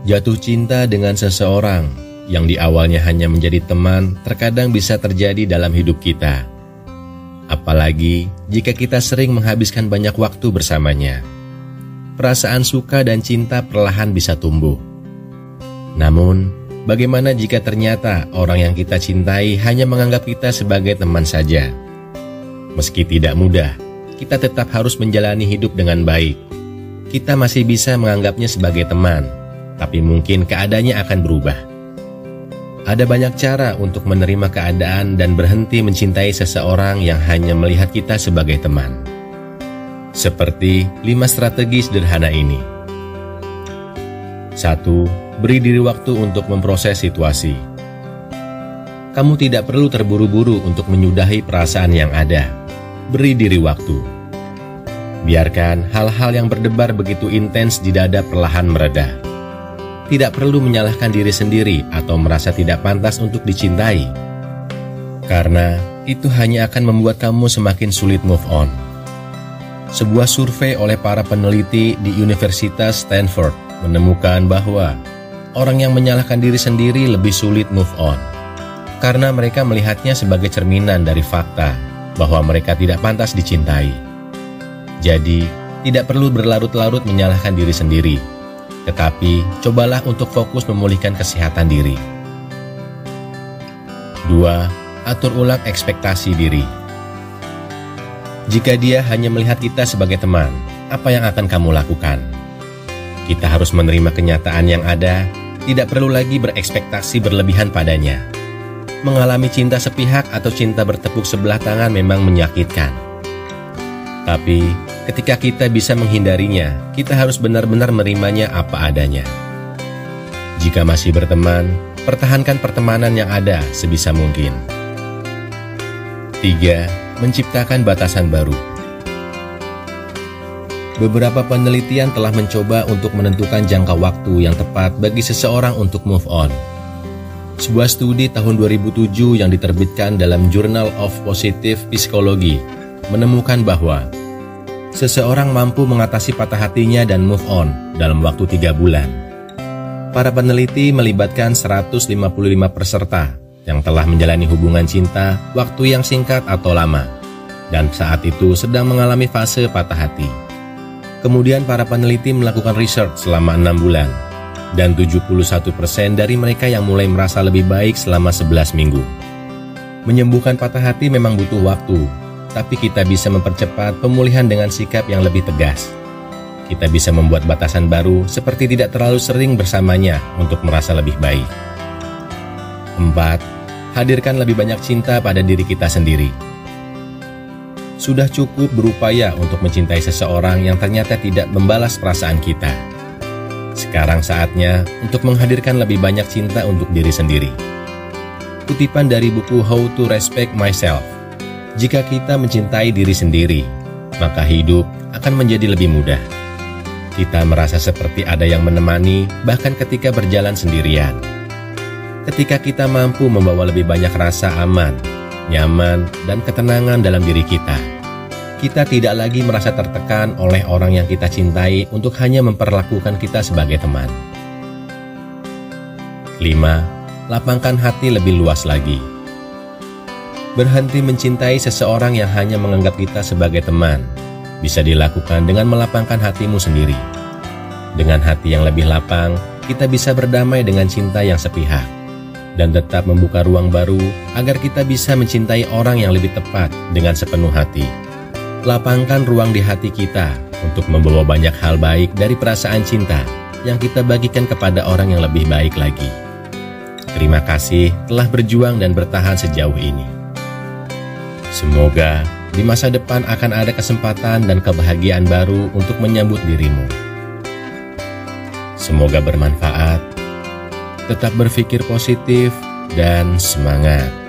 Jatuh cinta dengan seseorang yang di awalnya hanya menjadi teman terkadang bisa terjadi dalam hidup kita. Apalagi jika kita sering menghabiskan banyak waktu bersamanya. Perasaan suka dan cinta perlahan bisa tumbuh. Namun, bagaimana jika ternyata orang yang kita cintai hanya menganggap kita sebagai teman saja? Meski tidak mudah, kita tetap harus menjalani hidup dengan baik. Kita masih bisa menganggapnya sebagai teman, tapi mungkin keadaannya akan berubah. Ada banyak cara untuk menerima keadaan dan berhenti mencintai seseorang yang hanya melihat kita sebagai teman. Seperti 5 strategi sederhana ini. 1. Beri diri waktu untuk memproses situasi. Kamu tidak perlu terburu-buru untuk menyudahi perasaan yang ada. Beri diri waktu. Biarkan hal-hal yang berdebar begitu intens di dada perlahan mereda. Tidak perlu menyalahkan diri sendiri atau merasa tidak pantas untuk dicintai. Karena itu hanya akan membuat kamu semakin sulit move on. Sebuah survei oleh para peneliti di Universitas Stanford menemukan bahwa orang yang menyalahkan diri sendiri lebih sulit move on. Karena mereka melihatnya sebagai cerminan dari fakta bahwa mereka tidak pantas dicintai. Jadi, tidak perlu berlarut-larut menyalahkan diri sendiri. Tetapi, cobalah untuk fokus memulihkan kesehatan diri. 2. Atur ulang ekspektasi diri. Jika dia hanya melihat kita sebagai teman, apa yang akan kamu lakukan? Kita harus menerima kenyataan yang ada, tidak perlu lagi berekspektasi berlebihan padanya. Mengalami cinta sepihak atau cinta bertepuk sebelah tangan memang menyakitkan. Tapi, ketika kita bisa menghindarinya, kita harus benar-benar menerimanya apa adanya. Jika masih berteman, pertahankan pertemanan yang ada sebisa mungkin. 3. Menciptakan batasan baru. Beberapa penelitian telah mencoba untuk menentukan jangka waktu yang tepat bagi seseorang untuk move on. Sebuah studi tahun 2007 yang diterbitkan dalam Journal of Positive Psychology menemukan bahwa seseorang mampu mengatasi patah hatinya dan move on dalam waktu 3 bulan. Para peneliti melibatkan 155 peserta yang telah menjalani hubungan cinta waktu yang singkat atau lama, dan saat itu sedang mengalami fase patah hati. Kemudian para peneliti melakukan research selama 6 bulan, dan 71% dari mereka yang mulai merasa lebih baik selama 11 minggu. Menyembuhkan patah hati memang butuh waktu, tapi kita bisa mempercepat pemulihan dengan sikap yang lebih tegas. Kita bisa membuat batasan baru seperti tidak terlalu sering bersamanya untuk merasa lebih baik. 4. Hadirkan lebih banyak cinta pada diri kita sendiri. Sudah cukup berupaya untuk mencintai seseorang yang ternyata tidak membalas perasaan kita. Sekarang saatnya untuk menghadirkan lebih banyak cinta untuk diri sendiri. Kutipan dari buku How to Respect Myself. Jika kita mencintai diri sendiri, maka hidup akan menjadi lebih mudah. Kita merasa seperti ada yang menemani bahkan ketika berjalan sendirian. Ketika kita mampu membawa lebih banyak rasa aman, nyaman, dan ketenangan dalam diri kita, kita tidak lagi merasa tertekan oleh orang yang kita cintai untuk hanya memperlakukan kita sebagai teman. 5. Lapangkan hati lebih luas lagi. Berhenti mencintai seseorang yang hanya menganggap kita sebagai teman bisa dilakukan dengan melapangkan hatimu sendiri. Dengan hati yang lebih lapang, kita bisa berdamai dengan cinta yang sepihak dan tetap membuka ruang baru agar kita bisa mencintai orang yang lebih tepat dengan sepenuh hati. Lapangkan ruang di hati kita untuk membawa banyak hal baik dari perasaan cinta yang kita bagikan kepada orang yang lebih baik lagi. Terima kasih telah berjuang dan bertahan sejauh ini. Semoga di masa depan akan ada kesempatan dan kebahagiaan baru untuk menyambut dirimu. Semoga bermanfaat. Tetap berpikir positif dan semangat.